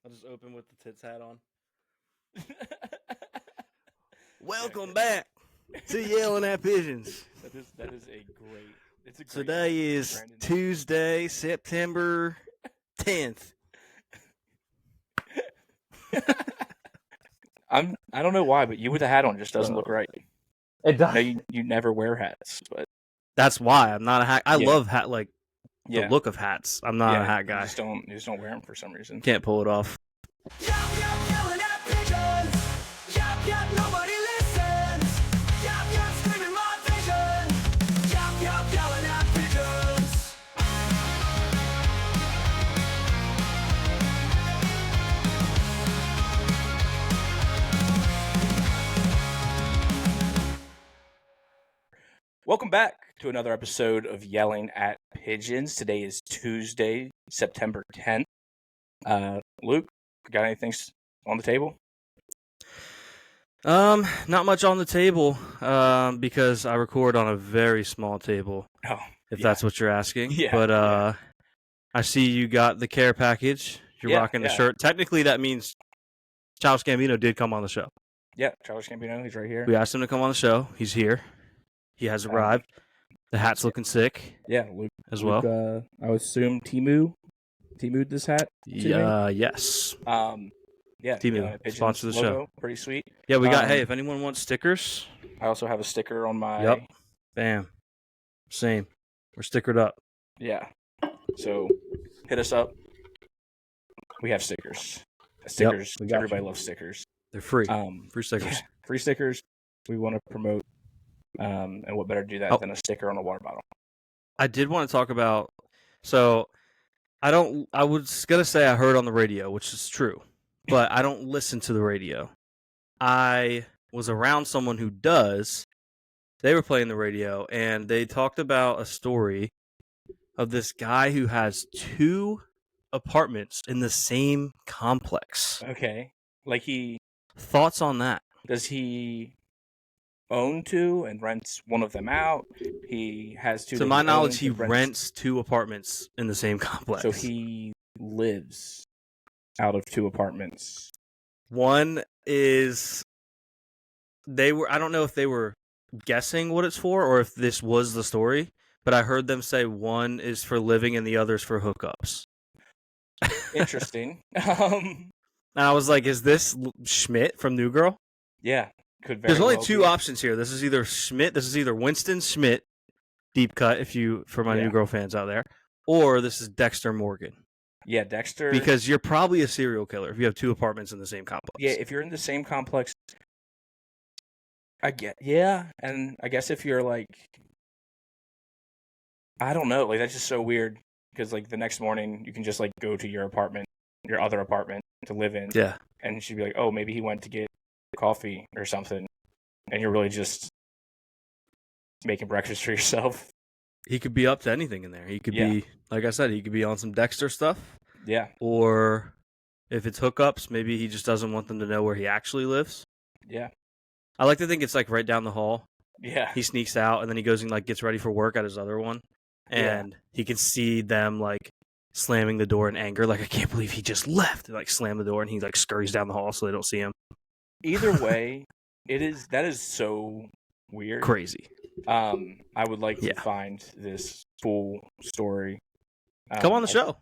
I'll just open with the tits hat on. Welcome back to Yelling at Pigeons. That is a great. It's a great Today name, is Brandon. Tuesday, September 10th. I don't know why, but you with a hat on just doesn't look right. It I know you never wear hats, but That's why I'm not a hat. I love hat, like yeah, the look of hats. I'm not a hat you guy. just don't wear them for some reason. Can't pull it off. Yap, yap, yelling at pigeons. Yap, yap, nobody listens. Yap, yap, screaming my vision. Yap, yap, yelling at pigeons. Welcome back to another episode of Yelling at Pigeons. Today is Tuesday, September 10th. Luke, got anything on the table? Not much on the table, because I record on a very small table, Oh, if yeah. that's what you're asking. Yeah, But yeah. I see you got the care package. You're rocking the shirt. Technically, that means Charles Gambino did come on the show. Yeah, Charles Gambino, he's right here. We asked him to come on the show. He's here. He has arrived. The hat's looking sick. Yeah, Luke as well. I would assume Timu'd this hat. Yes. Yeah, Timu, sponsor the logo, show. Pretty sweet. Yeah, we got. Hey, if anyone wants stickers, I also have a sticker on my. Yep. Bam. Same. We're stickered up. Yeah. So hit us up. We have stickers. Stickers. we got Everybody you. loves stickers. They're free. Free stickers. Yeah, free stickers. We want to promote. And what better to do that than a sticker on a water bottle? I did want to talk about. So, I was gonna say I heard on the radio, which is true, but I don't listen to the radio. I was around someone who does. They were playing the radio, and they talked about a story of this guy who has 2 apartments in the same complex. Okay. Thoughts on that? Does he own 2 and rents one of them out? He has 2. To my knowledge, he rents 2 apartments in the same complex. So he lives out of 2 apartments. One is I don't know if they were guessing what it's for or if this was the story, but I heard them say one is for living and the other's for hookups. Interesting. And I was like, is this Schmidt from New Girl? Yeah. There's only 2 options here. This is either Winston Schmidt, deep cut for my New Girl fans out there, or this is Dexter Morgan. Yeah, Dexter. Because you're probably a serial killer if you have 2 apartments in the same complex. Yeah, if you're in the same complex, and I guess if you're like, I don't know, like that's just so weird because like the next morning you can just like go to your other apartment to live in. Yeah. And she'd be like, oh, maybe he went to get coffee or something, and you're really just making breakfast for yourself. He could be up to anything in there. He could be, like I said, he could be on some Dexter stuff. Yeah. Or if it's hookups, maybe he just doesn't want them to know where he actually lives. Yeah. I like to think it's like right down the hall. Yeah. He sneaks out and then he goes and like gets ready for work at his other one. And he can see them like slamming the door in anger. Like, I can't believe he just left. And like slam the door and he like scurries down the hall so they don't see him. Either way, that is so weird. Crazy. I would like to find this full story. Come on the show.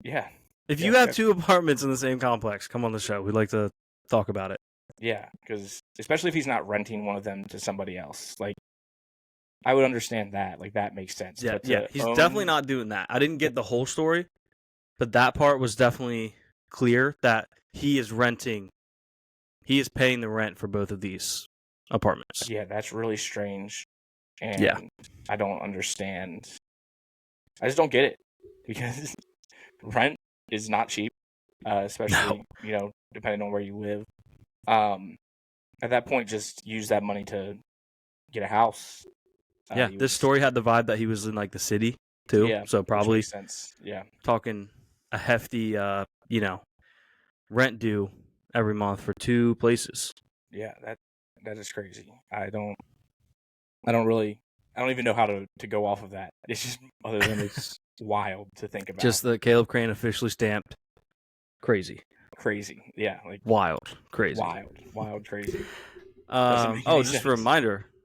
Yeah. If you have 2 apartments in the same complex, come on the show. We'd like to talk about it. Yeah, because especially if he's not renting one of them to somebody else. Like, I would understand that. Like, that makes sense. Yeah, he's definitely not doing that. I didn't get the whole story, but that part was definitely clear that he is paying the rent for both of these apartments. Yeah, that's really strange. And I don't understand. I just don't get it. Because rent is not cheap, especially, depending on where you live. At that point, just use that money to get a house. This story had the vibe that he was in like the city too. Yeah, so probably makes sense. Yeah, talking a hefty, rent due every month for 2 places. Yeah, that is crazy. I don't even know how to go off of that. It's just other than it's wild to think about. Just the Caleb Crane officially stamped crazy. crazy. Yeah, like Wild, crazy. wild, crazy. Doesn't make any Just sense. a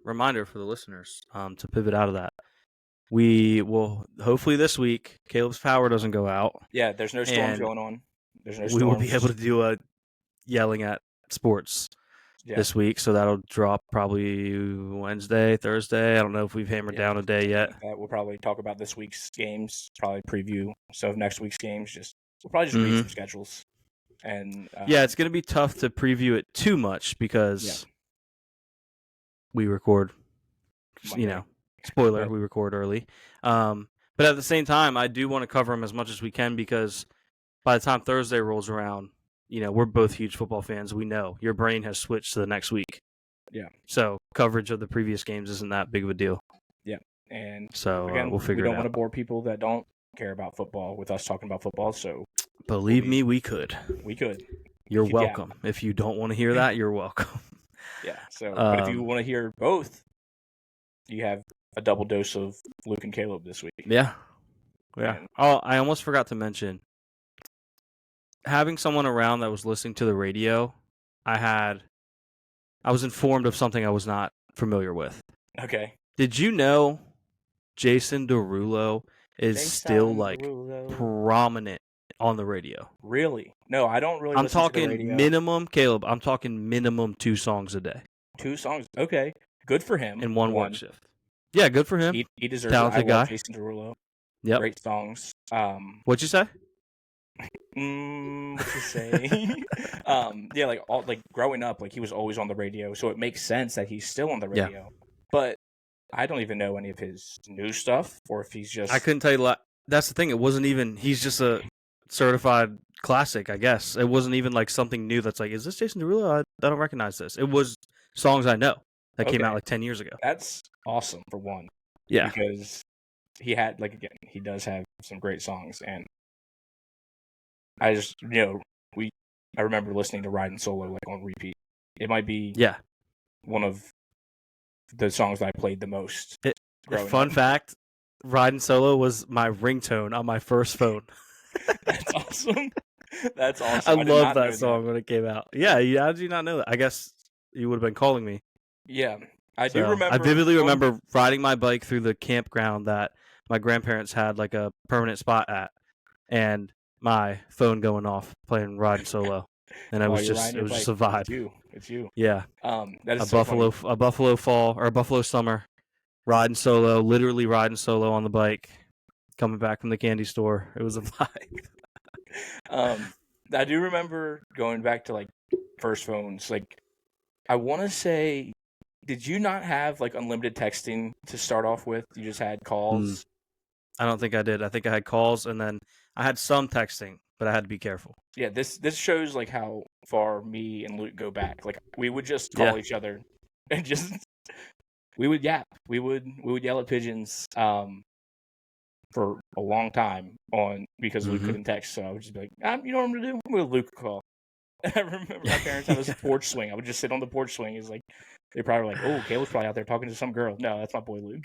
reminder for the listeners. To pivot out of that, we will hopefully this week Caleb's power doesn't go out. Yeah, there's no storms and going on. There's no we storms. will be able to do a yelling at sports this week, so that'll drop probably Wednesday, Thursday. I don't know if we've hammered down a day yet. We'll probably talk about this week's games, probably preview some of next week's games. We'll probably just read some schedules. And it's going to be tough to preview it too much because we record, spoiler, we record early. But at the same time, I do want to cover them as much as we can because by the time Thursday rolls around, we're both huge football fans. We know your brain has switched to the next week. Yeah. So coverage of the previous games isn't that big of a deal. Yeah. And so again, we'll figure it out. We don't want to bore people that don't care about football with us talking about football. So believe me, we could. We could. You're welcome. If you don't want to hear that, you're welcome. Yeah. So, but if you want to hear both, you have a double dose of Luke and Caleb this week. Yeah. Yeah. Oh, I almost forgot to mention. Having someone around that was listening to the radio, I was informed of something I was not familiar with. Okay. Did you know Jason Derulo is still prominent on the radio? Really? No, I don't really. I'm listen talking to the radio. minimum, Caleb. I'm talking minimum 2 songs a day. 2 songs. Okay. Good for him. In one work shift. Yeah, good for him. He deserves Talented it. I love guy. Jason Derulo. Yep. Great songs. What'd you say? What to say? Growing up, he was always on the radio, so it makes sense that he's still on the radio. Yeah. But I don't even know any of his new stuff, or if he's just. I couldn't tell you. That's the thing. It wasn't even. He's just a certified classic, I guess. It wasn't even something new. That's is this Jason Derulo? I don't recognize this. It was songs I know that came out 10 years ago. That's awesome for one. Yeah, because he had he does have some great songs, and I just I remember listening to Riding Solo on repeat. It might be one of the songs that I played the most. Fun fact, Riding Solo was my ringtone on my first phone. That's awesome. That's awesome. I love that song when it came out. Yeah, how did you not know that? I guess you would have been calling me. Yeah, I do remember. I vividly remember riding my bike through the campground that my grandparents had a permanent spot at, and my phone going off playing Riding Solo, and it was just a vibe. It's you. Yeah. That is a Buffalo fall or a Buffalo summer, riding solo, literally riding solo on the bike, coming back from the candy store. It was a vibe. I do remember going back to first phones. I want to say, did you not have unlimited texting to start off with? You just had calls. I don't think I did. I think I had calls, and then I had some texting, but I had to be careful. Yeah, this shows how far me and Luke go back. We would just call each other, and we would yap. We would yell at Pigeons for a long time because Luke couldn't text. So I would just be like, you know what I'm gonna do? I'm gonna Luke a call. And I remember my parents had a porch swing. I would just sit on the porch swing. It's they're probably oh, Caleb's probably out there talking to some girl. No, that's my boy Luke.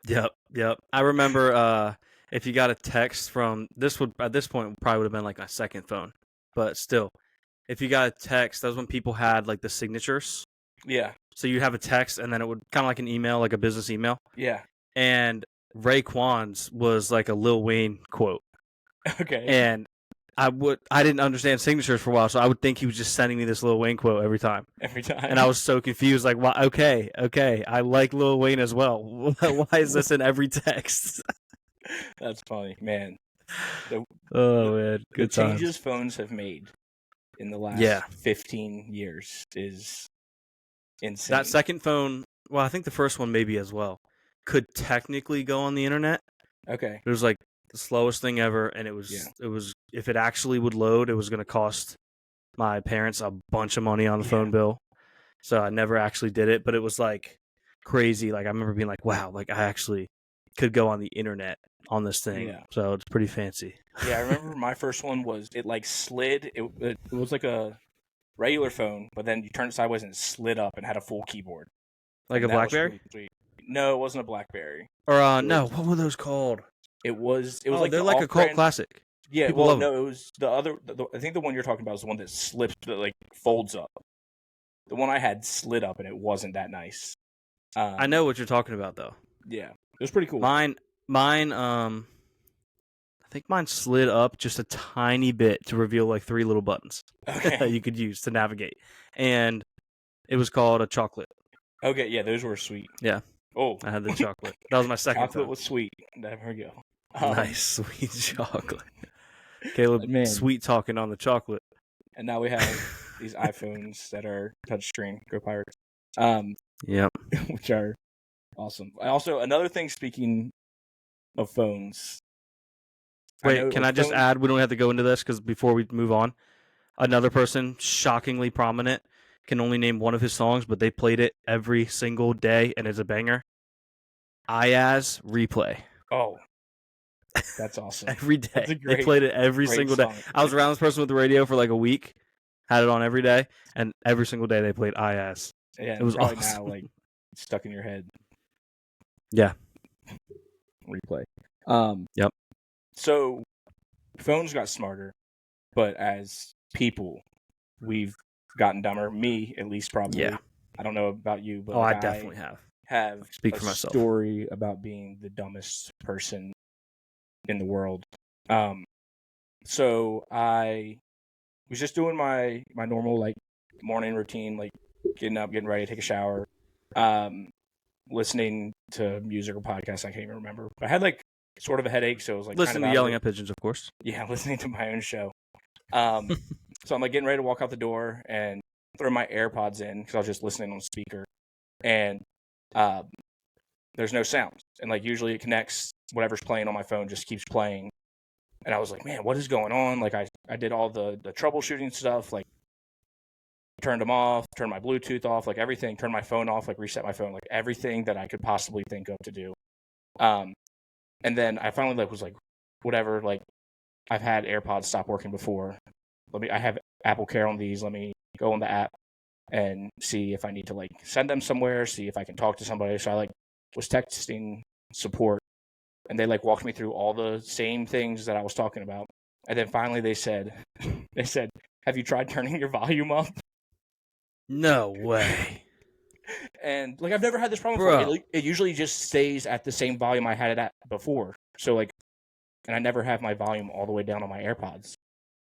Yep. I remember if you got a text from at this point probably would have been a second phone, but still, if you got a text, that was when people had the signatures. Yeah. So you'd have a text, and then it would kind of like an email, like a business email. Yeah. And Raekwon's was a Lil Wayne quote. Okay. And I didn't understand signatures for a while, so I would think he was just sending me this Lil Wayne quote every time. And I was so confused, well, okay, I like Lil Wayne as well. Why is this in every text? That's funny, man. Man, good the times. Changes phones have made in the last 15 years is insane. That second phone, well, I think the first one maybe as well, could technically go on the internet. Okay. It was the slowest thing ever, and it was if it actually would load, it was going to cost my parents a bunch of money on the phone bill. So I never actually did it, but it was crazy. I remember being wow, I actually could go on the internet on this thing. Yeah. So it's pretty fancy. Yeah, I remember my first one was it slid. It was a regular phone, but then you turned it sideways and it slid up and had a full keyboard. Like a BlackBerry? Really no, it wasn't a BlackBerry. Or no, what were those called? It was they're a cult classic. Yeah, People well, love them. no, it was the other. I think the one you're talking about is the one that slips, that like folds up. The one I had slid up, and it wasn't that nice. I know what you're talking about, though. Yeah, it was pretty cool. Mine. I think mine slid up just a tiny bit to reveal like 3 little buttons that Okay. you could use to navigate, and it was called a chocolate. Okay, yeah, those were sweet. Yeah. Oh, I had the chocolate. That was my second chocolate time. was sweet. There we go. Nice sweet chocolate. Caleb, Man. sweet talking on the chocolate. And now we have these iPhones that are touchscreen. Go Pirates. Yep. Which are awesome. Also, another thing. Speaking of phones, Wait, can I just add? We don't have to go into this because before we move on, another person shockingly prominent can only name one of his songs, but they played it every single day, and it's a banger. Ayaz Replay. Oh, that's awesome. Every day. That's a They played it every single day. song. I was around this person with the radio for like a week, had it on every day, and every single day they played Ayaz. Yeah, It was probably awesome. now like stuck in your head. Yeah. Replay. Yep. So phones got smarter, but as people, we've gotten dumber. Me, at least, probably. Yeah. I don't know about you, but Oh, I like, definitely have. have Speak a for myself. story about being the dumbest person in the world. So I was just doing my normal like morning routine, like getting up, getting ready, take a shower, listening to music or podcasts. I can't even remember. I had like sort of a headache, so it was like Listening to Yelling at Pigeons, of course. Yeah, listening to my own show. So I'm like getting ready to walk out the door and throw my AirPods in because I was just listening on speaker, and there's no sound. And like usually it connects, whatever's playing on my phone just keeps playing. And I was like, man, what is going on? Like I did all the troubleshooting stuff, like turned them off, turned my Bluetooth off, like everything, turned my phone off, like reset my phone, like everything that I could possibly think of to do. And then I finally like was like, whatever, like I've had AirPods stop working before. I have Apple Care on these. Let me go on the app and see if I need to like send them somewhere, see if I can talk to somebody. So I like was texting support, and they like walked me through all the same things that I was talking about. And then finally they said, have you tried turning your volume up? No way. And like I've never had this problem Bro. before. It usually just stays at the same volume I had it at before. So like, and I never have my volume all the way down on my AirPods.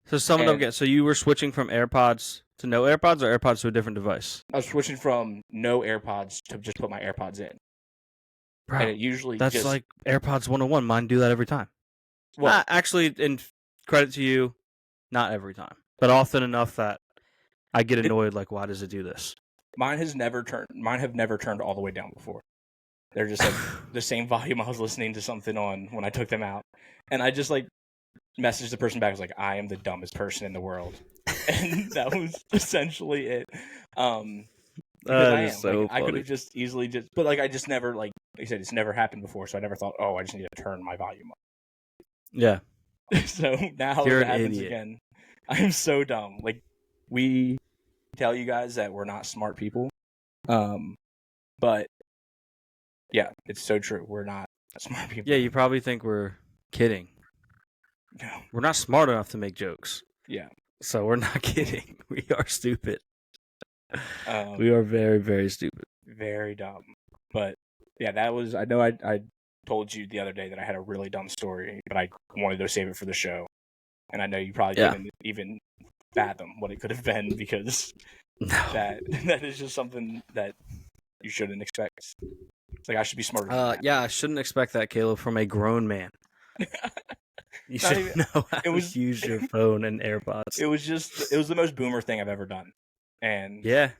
So someone don't get. So you were switching from AirPods to no AirPods, or AirPods to a different device? I was switching from no AirPods to just put my AirPods in. Bro, And it usually that's just, like AirPods 101. Mine do that every time. well, Actually, in credit to you, not every time, but often enough that I get annoyed. Like, why does it do this? mine have never turned all the way down before. They're just like the same volume I was listening to something on when I took them out. And I just like messaged the person back. I was like, I am the dumbest person in the world. And that was essentially it. Because I am. so Like, I could have just easily but like I just never, like I said, it's never happened before, so I never thought, oh, I just need to turn my volume Yeah. up. So now You're it an happens idiot. again. I'm so dumb. Like, we tell you guys that we're not smart people. But yeah, it's so true. We're not smart people. Yeah, you probably think we're kidding. No. We're not smart enough to make jokes. Yeah. So we're not kidding. We are stupid. Um, We are very, very stupid. very dumb. But yeah, that was. I know I told you the other day that I had a really dumb story, but I wanted to save it for the show. And I know you probably couldn't even fathom what it could have been, because No. that is just something that you shouldn't expect. It's like I should be smarter than that. Yeah, I shouldn't expect that, Caleb, from a grown man. You Not should even- know how to use your phone and AirPods. It was the most boomer thing I've ever done. And Yeah,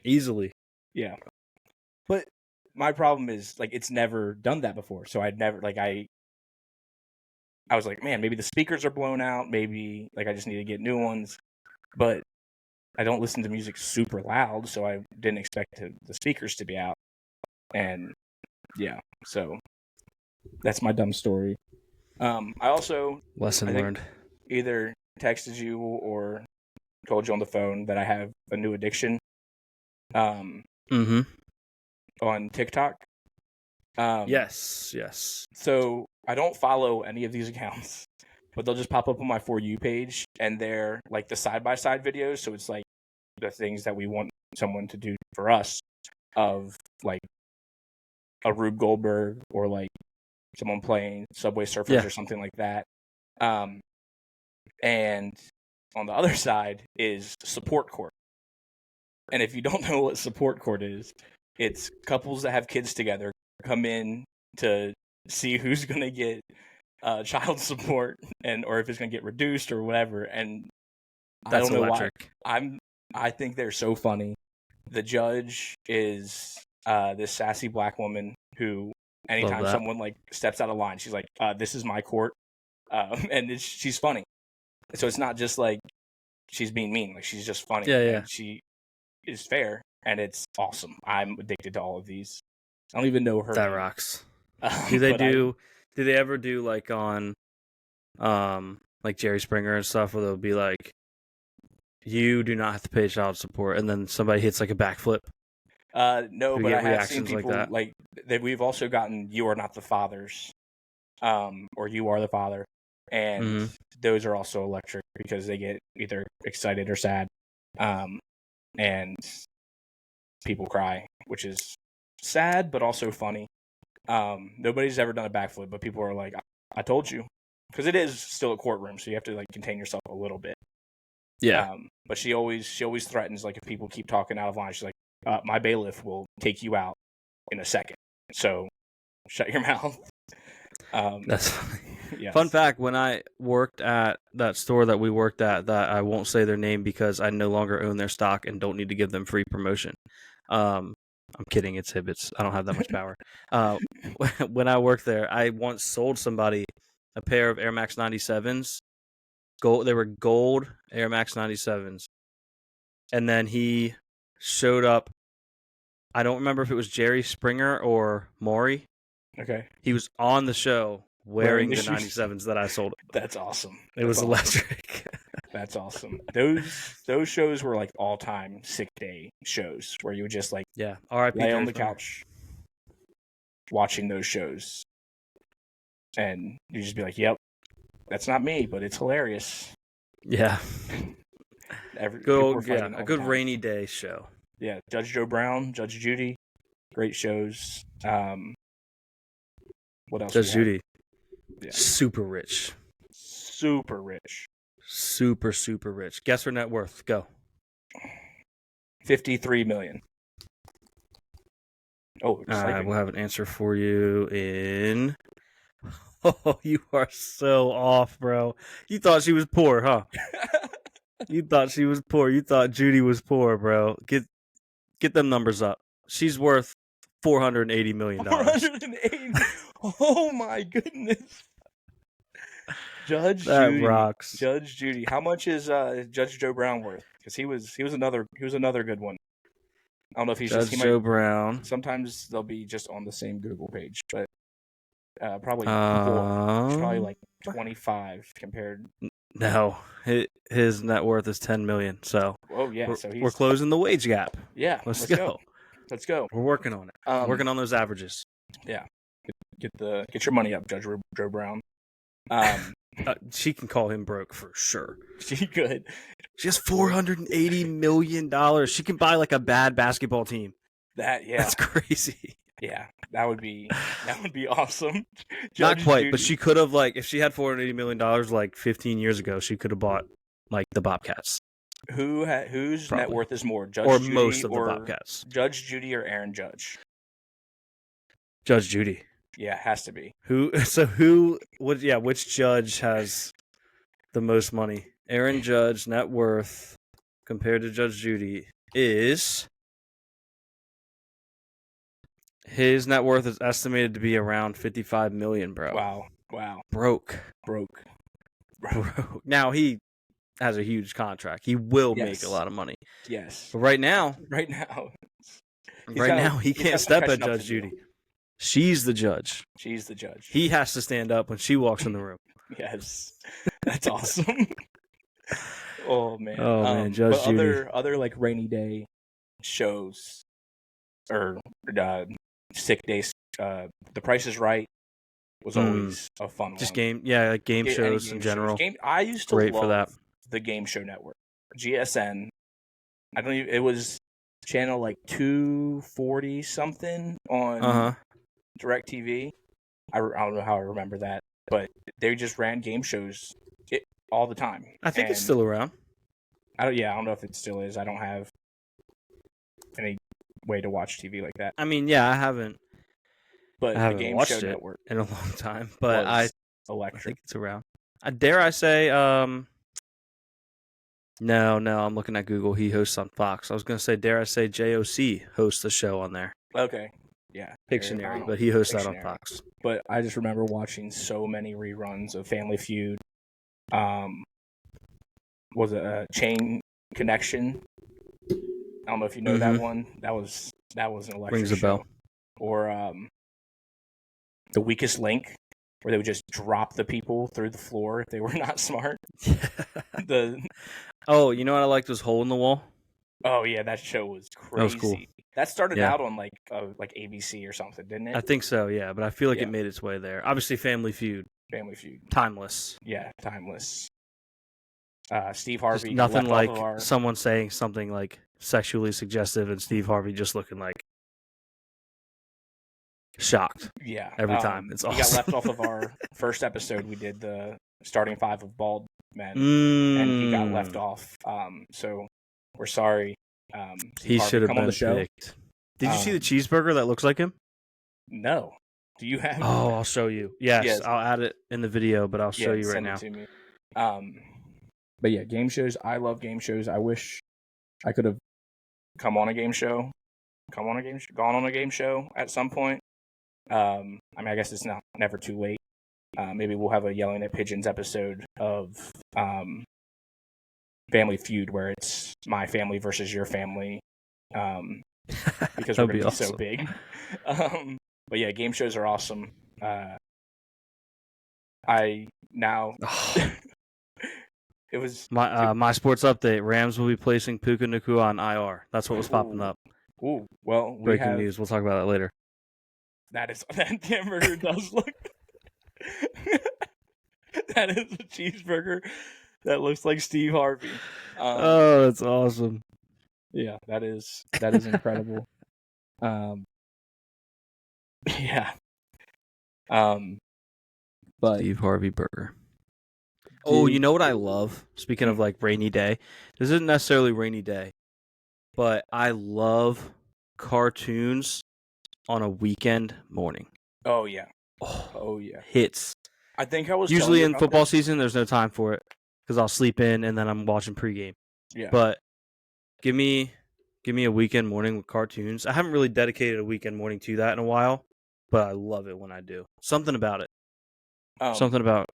easily. yeah. But my problem is, like, it's never done that before. So I'd never, like, I was like, man, maybe the speakers are blown out. Maybe, like, I just need to get new ones. But I don't listen to music super loud, so I didn't expect the speakers to be out. And yeah, so that's my dumb story. I also Lesson I think- learned. either texted you or told you on the phone that I have a new addiction Mm-hmm. on TikTok. Yes. So I don't follow any of these accounts, but they'll just pop up on my For You page, and they're like the side-by-side videos. So it's like the things that we want someone to do for us, of like a Rube Goldberg or like someone playing Subway Surfers or something like that. And on the other side is support court. And if you don't know what support court is, it's couples that have kids together come in to see who's going to get child support, and or if it's going to get reduced or whatever. And That's I don't know electric. why. I think they're so funny. The judge is this sassy black woman who, anytime someone like steps out of line, she's like, "This is my court," and she's funny. So it's not just like she's being mean; like she's just funny. And she is fair, and it's awesome. I'm addicted to all of these. I don't even know her. That name. rocks. Do they ever do like on, like Jerry Springer and stuff, where they'll be like, you do not have to pay child support, and then somebody hits like a backflip? No, but I have seen people like that. We've also gotten "You Are Not the Fathers," or "You Are the Father," and those are also electric because they get either excited or sad, and people cry, which is sad but also funny. Nobody's ever done a backflip, but people are like, "I told you," because it is still a courtroom, so you have to like contain yourself a little bit. Yeah. But she always threatens, like, if people keep talking out of line, she's like, my bailiff will take you out in a second, so shut your mouth. That's funny. Yes. Fun fact, when I worked at that store that we worked at, that I won't say their name because I no longer own their stock and don't need to give them free promotion. I'm kidding, it's Hibbett's. I don't have that much power. When I worked there, I once sold somebody a pair of Air Max 97s. They were gold Air Max 97s. And then he showed up. I don't remember if it was Jerry Springer or Maury. Okay. He was on the show wearing the 97s that I sold. That's awesome. It was electric. That's awesome. Those shows were like all-time sick day shows where you would just like lay on the couch watching those shows. And you just be like, yep, that's not me, but it's hilarious. Yeah. A good rainy day show. Yeah, Judge Joe Brown, Judge Judy, great shows. What else? Judge Judy. Yeah. Super rich. Super rich. Super, super rich. Guess her net worth. Go. $53 million. Oh, we'll have an answer for you in... Oh, you are so off, bro. You thought she was poor, huh? You thought she was poor. You thought Judy was poor, bro. Get them numbers up. She's worth $480 million. 480. Oh my goodness. Judge that Judy. Rocks. Judge Judy. How much is Judge Joe Brown worth? Because he was another good one. I don't know if he's Judge Joe Brown. Sometimes they'll be just on the same Google page, but probably more. It's probably like 25 compared. No, his net worth is $10 million. So we're closing the wage gap. Yeah, let's go. Let's go. We're working on it. Working on those averages. Yeah, get your money up, Judge Joe Brown. She can call him broke for sure. She could. She has $480 million. She can buy like a bad basketball team. That's crazy. Yeah, that would be awesome. Not quite, but she could have, like, if she had $480 million like 15 years ago, she could have bought like the Bobcats. Whose net worth is more, Judge Judy most of the Bobcats? Judge Judy or Aaron Judge? Judge Judy. Yeah, it has to be. Which judge has the most money? Aaron Judge net worth compared to Judge Judy is... His net worth is estimated to be around $55 million, bro. Wow. Broke. Broke. Now he has a huge contract. He will make a lot of money. Yes. But right now, he can't step at Judge Judy. She's the judge. He has to stand up when she walks in the room. Yes. That's awesome. Oh man. Judge Judy. Other like rainy day shows or sick days. The Price is Right. was always a fun Just one. like game Any shows game in general. I used to Great love for that. the Game Show Network, GSN. It was channel like 240 something on DirecTV. I don't know how I remember that, but they just ran game shows all the time. I think it's still around. I don't know if it still is. I don't have any way to watch TV like that. I mean, yeah, I haven't the Game watched Show it Network in a long time, but I electric. think it's around. Dare I say, no, I'm looking at Google. He hosts on Fox. I was going to say, dare I say, JOC hosts a show on there. Okay, yeah, Pictionary, but he hosts that on Fox. But I just remember watching so many reruns of Family Feud. Was it a Chain Connection? I don't know if you know that one. That was an electric Rings a show. bell. Or The Weakest Link, where they would just drop the people through the floor if they were not smart. Oh, you know what I liked was Hole in the Wall. Oh yeah, that show was crazy. That was cool. That started out on like ABC or something, didn't it? I think so, yeah, but I feel like it made its way there. Obviously, Family Feud. Timeless. Yeah, timeless. Steve Harvey. Just nothing like someone saying something like sexually suggestive and Steve Harvey just looking like shocked. Yeah. Every time. It's awesome. He got left off of our first episode. We did the starting five of bald men, and he got left off. So we're sorry. He should have been picked. Did you see the cheeseburger that looks like him? No. Do you have? Oh, I'll show you. Yes, I'll add it in the video, but I'll show you right now. Send it to me. But yeah, game shows. I love game shows. I wish I could have gone on a game show at some point. I mean, I guess it's never too late. Maybe we'll have a Yelling at Pigeons episode of Family Feud where it's my family versus your family, because we're going to be so big. But yeah, game shows are awesome. It was my sports update. Rams will be placing Puka Nacua on IR. That's what was popping up. Ooh, well, breaking news. We'll talk about that later. That hamburger does look. That is a cheeseburger that looks like Steve Harvey. Oh, that's awesome. Yeah, that is incredible. Yeah. But Steve Harvey burger. Oh, you know what I love? Speaking of like rainy day, this isn't necessarily rainy day, but I love cartoons on a weekend morning. Oh yeah. Oh yeah. Hits. I think I was usually in football season. There's no time for it because I'll sleep in and then I'm watching pregame. Yeah. But give me a weekend morning with cartoons. I haven't really dedicated a weekend morning to that in a while, but I love it when I do. Something about it. Something about.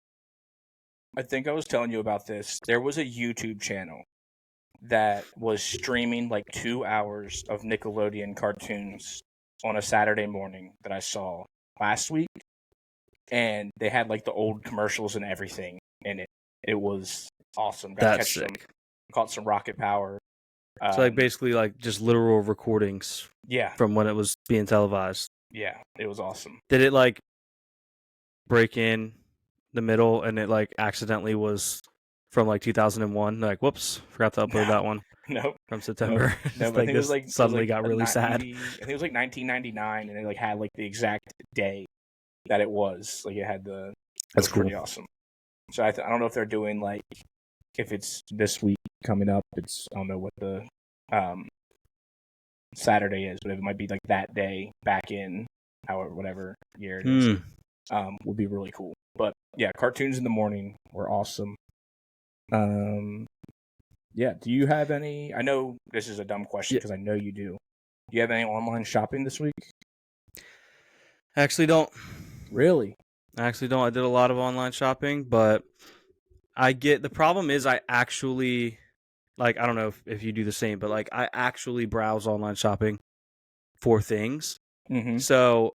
I think I was telling you about this. There was a YouTube channel that was streaming like 2 hours of Nickelodeon cartoons on a Saturday morning that I saw last week. And they had like the old commercials and everything in it. It was awesome. That's sick. Caught some Rocket Power. So like basically like just literal recordings. Yeah. From when it was being televised. Yeah, it was awesome. Did it like break in the middle and it like accidentally was from like 2001? Like, whoops, forgot to upload that one. Nope. From September. No, like it was like suddenly got really sad. I think it was like 1999, and it like had like the exact day that it was. Like it had the. That's cool. Pretty awesome. So I don't know if they're doing like if it's this week coming up. I don't know what the Saturday is, but it might be like that day back in whatever year it is. Would be really cool. But yeah, cartoons in the morning were awesome. Yeah. Do you have any? I know this is a dumb question because I know you do. Do you have any online shopping this week? I actually don't. Really? I actually don't. I did a lot of online shopping, but the problem is I actually, like, I don't know if you do the same, but like I actually browse online shopping for things. Mm-hmm. So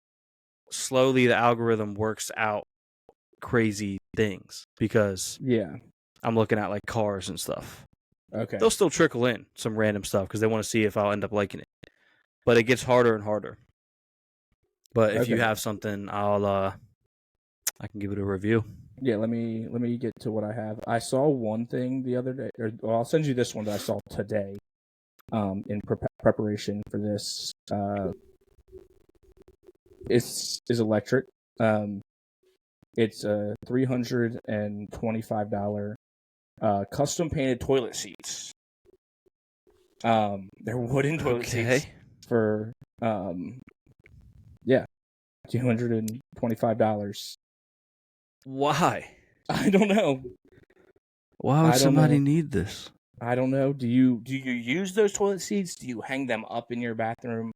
slowly the algorithm works out crazy things because I'm looking at like cars and stuff. Okay. They'll still trickle in some random stuff because they want to see if I'll end up liking it. But it gets harder and harder. But if you have something, I'll I can give it a review. Yeah, let me get to what I have. I saw one thing the other day, I'll send you this one that I saw today. In preparation for this, is electric. It's a $325 custom painted toilet seats. They're wooden toilet seats for $225. Why? I don't know. Why would somebody need this? I don't know. Do you use those toilet seats? Do you hang them up in your bathroom?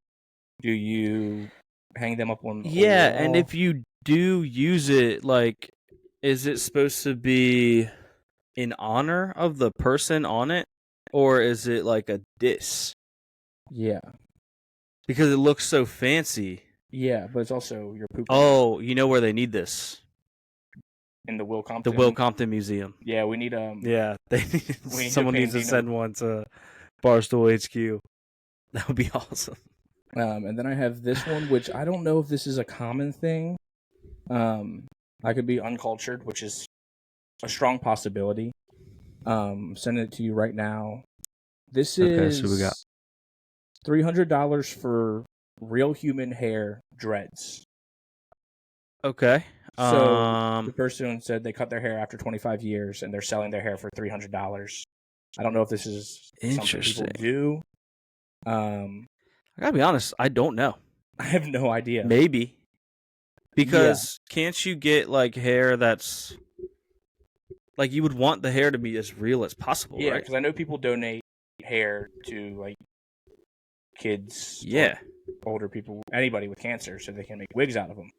Do you hang them up on the wall? And if you do use it, like, is it supposed to be in honor of the person on it, or is it like a diss? Yeah. Because it looks so fancy. Yeah, but it's also your poop. Oh, you know where they need this? In the Will Compton. The Will Compton Museum. Yeah, we need Yeah, someone needs to send one to Barstool HQ. That would be awesome. And then I have this one, which I don't know if this is a common thing. I could be uncultured, which is a strong possibility. Sending it to you right now. This is so we got $300 for real human hair dreads. Okay. So the person said they cut their hair after 25 years and they're selling their hair for $300. I don't know if this is something people do. I gotta be honest, I don't know. I have no idea. Maybe. Because can't you get like hair that's like you would want the hair to be as real as possible, Yeah, right? because I know people donate hair to like kids, older people, anybody with cancer, so they can make wigs out of them.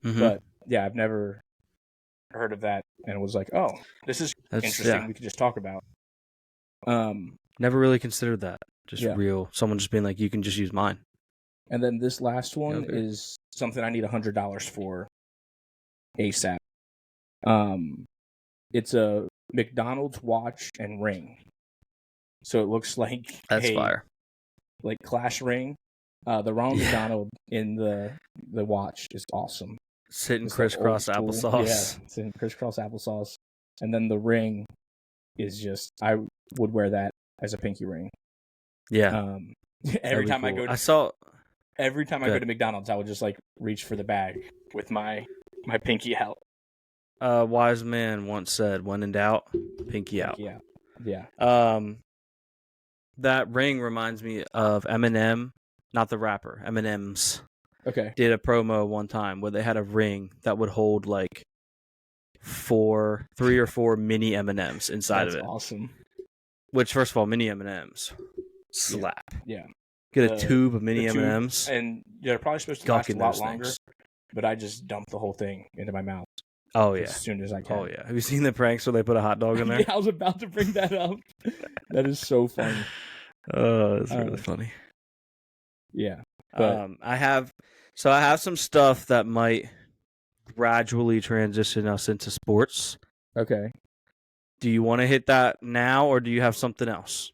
Mm-hmm. But yeah, I've never heard of that, and it was like, oh, this is interesting. We could just talk about. Never really considered that. Just real. Someone just being like, you can just use mine. And then this last one is something I need $100 for ASAP. It's a McDonald's watch and ring. So it looks like that's fire. Like Clash ring. The Ronald McDonald in the watch is awesome. Sitting crisscross applesauce. Yeah, sitting crisscross applesauce. And then the ring is just, I would wear that as a pinky ring. Yeah. Every time I go to McDonald's, I would just like reach for the bag with my pinky out. Wise man once said, when in doubt, pinky out. Yeah. That ring reminds me of Eminem, not the rapper, Eminem's. Okay. Did a promo one time where they had a ring that would hold like 3 or 4 mini M&Ms inside of it. That's awesome. Which, first of all, mini M&Ms slap. Yeah. Get a tube of mini M&Ms. And they're probably supposed to last a lot longer, but I just dump the whole thing into my mouth. Oh, yeah. As soon as I can. Oh, yeah. Have you seen the pranks where they put a hot dog in there? Yeah, I was about to bring that up. That is so funny. Oh, that's really funny. Yeah. But... I have some stuff that might gradually transition us into sports. Okay. Do you want to hit that now, or do you have something else?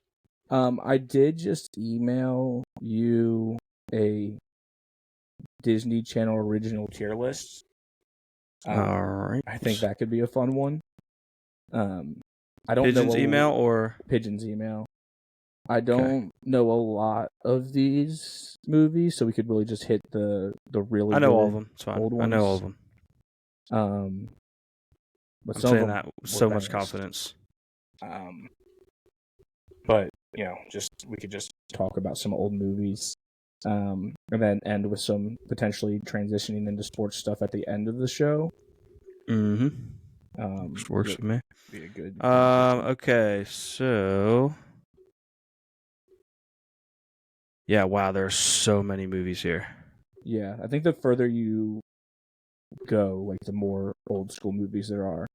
I did just email you a Disney Channel original tier list. All right. I think that could be a fun one. I don't Pigeons know email or Pigeons email. I don't know a lot of these movies, so we could really just hit the really. I know all of them. It's fine. Old ones. I know all of them. But I'm some saying of that with so much confidence. But we could just talk about some old movies, and then end with some potentially transitioning into sports stuff at the end of the show. Mm-hmm. Which works for me. Be a good. Okay, so. Yeah, wow, there's so many movies here. Yeah, I think the further you go, like the more old school movies there are.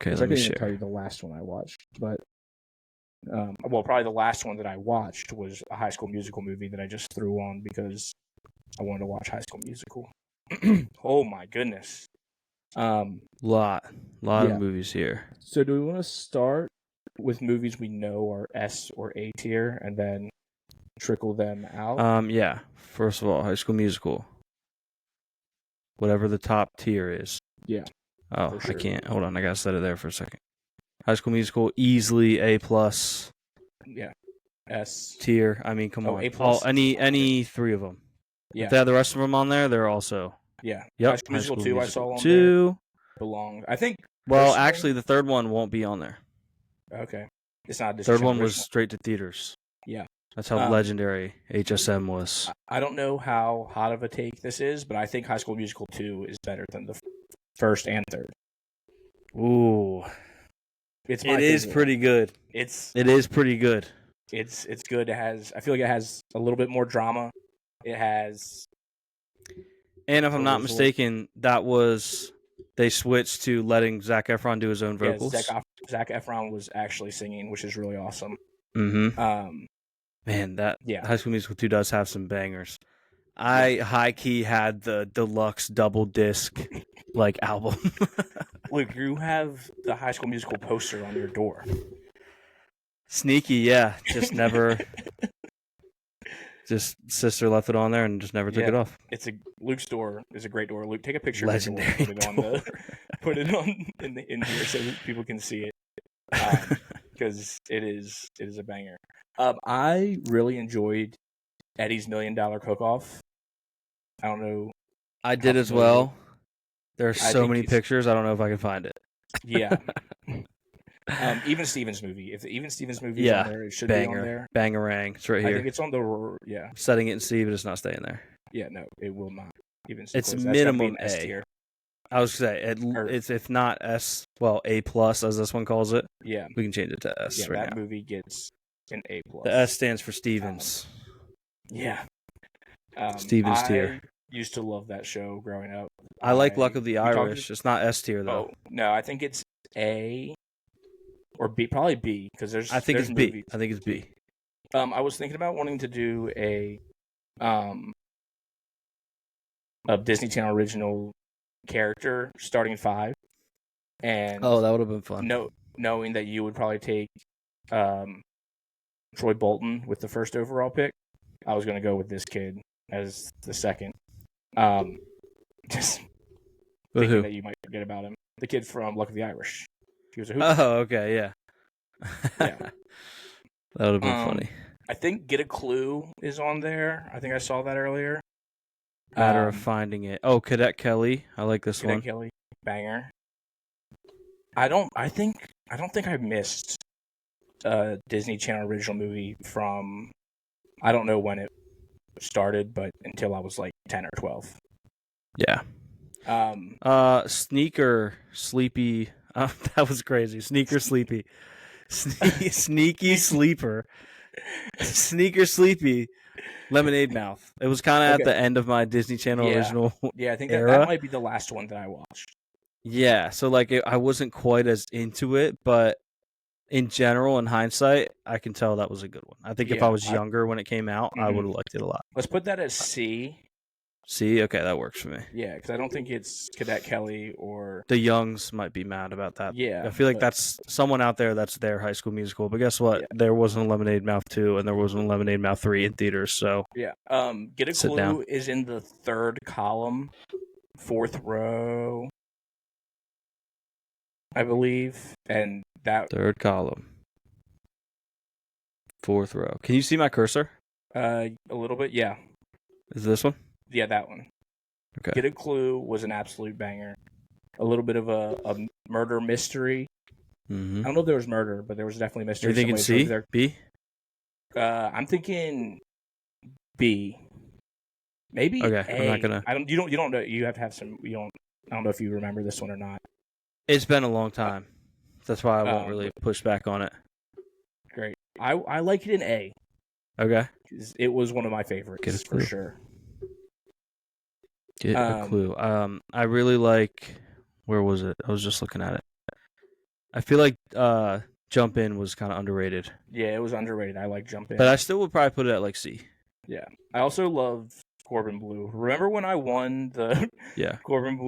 Okay, let me share. I can't even tell you the last one I watched, but probably the last one that I watched was a High School Musical movie that I just threw on because I wanted to watch High School Musical. Oh my goodness! Lot of movies here. So, do we want to start with movies we know are S or A tier, and then trickle them out? Yeah. First of all, High School Musical. Whatever the top tier is. Yeah. Oh, for sure. I can't. Hold on, I gotta set it there for a second. High School Musical, easily A+ Yeah, S. tier. I mean, come Oh, on. A+. Any three of them. Yeah, If they have the rest of them on there, they're also. yeah. Yep. High School Musical 2 I saw on 2. there. Belong. I think. Well, personally- actually, the third one won't be on there. Okay. It's not a Disney Third Channel one was original. straight to theaters. Yeah. That's how legendary HSM was. I don't know how hot of a take this is, but I think High School Musical 2 is better than the first and third. Ooh. It is pretty good. It is pretty good. It's good. I feel like it has a little bit more drama. It has. And if I'm not mistaken, they switched to letting Zac Efron do his own vocals. Yeah, Zac Efron was actually singing, which is really awesome. Mm-hmm. Man, High School Musical 2 does have some bangers. I high key had the deluxe double disc album. Luke, you have the High School Musical poster on your door. Sneaky, yeah. Just never. Just sister left it on there and just never took it off. Luke's door is a great door. Luke, take a picture Legendary of your door. Put it on in here so people can see it. Because it is a banger. I really enjoyed Eddie's $1 Million Cook-Off. I don't know. I did as well. There are so many pictures. I don't know if I can find it. Yeah. Even Stevens movie. If the Even Stevens movie is on there, it should be on there. Bangarang. It's right here. I think it's on the Setting it in C, but it's not staying there. Yeah, no, it will not. Even it's minimum A. S tier. I was gonna say it's if not S, well A+ as this one calls it. Yeah, we can change it to S. Yeah, right that now. movie gets an A+. The S stands for Stevens. Yeah. Stevens tier. Used to love that show growing up. I like Luck of the Irish. It's not S tier though. Oh, no, I think it's A or B, probably B because there's. I think there's it's movies. B. I think it's B. I was thinking about wanting to do a Disney Channel original character starting 5, and that would have been fun. Knowing that you would probably take Troy Bolton with the first overall pick, I was going to go with this kid as the second. Just thinking that you might forget about him. The kid from Luck of the Irish. He was a hooper. Oh, okay, yeah. Yeah. That would have been funny. I think Get a Clue is on there. I think I saw that earlier. Matter of finding it. Oh, Cadet Kelly. I like this one. Cadet Kelly, banger. I don't think I missed a Disney Channel original movie from. I don't know when it started, but until I was like 10 or 12. Yeah. Sneaker Sleepy. That was crazy. Sneaker Sleepy. Sneaky Sleeper. Sneaker Sleepy. Lemonade Mouth. It was kind of at the end of my Disney Channel original. Yeah, I think era. that might be the last one that I watched. Yeah, so I wasn't quite as into it, but in general, in hindsight, I can tell that was a good one. I think if I was younger when it came out, I would have liked it a lot. Let's put that as C. C? Okay, that works for me. Yeah, because I don't think it's Cadet Kelly or... The Youngs might be mad about that. Yeah. I feel like that's someone out there that's their High School Musical. But guess what? Yeah. There wasn't a Lemonade Mouth 2 and there wasn't a Lemonade Mouth 3 in theaters, so... Yeah. Get a Clue is in the third column, fourth row, I believe. And that... Third column. Fourth row. Can you see my cursor? A little bit, yeah. Is this one? Yeah, that one. Okay. Get a Clue was an absolute banger. A little bit of a murder mystery. Mm-hmm. I don't know if there was murder, but there was definitely mystery. You're thinking C? B? I'm thinking B. Maybe okay. A. I'm not gonna. You don't know. You have to have some. I don't know if you remember this one or not. It's been a long time. That's why I won't really push back on it. Great. I like it in A. Okay. It was one of my favorites for sure. Get a Clue. I really like. Where was it? I was just looking at it. I feel like Jump In was kind of underrated. Yeah, it was underrated. I like Jump In, but I still would probably put it at C. Yeah, I also love Corbin Blue. Remember when I won the Corbin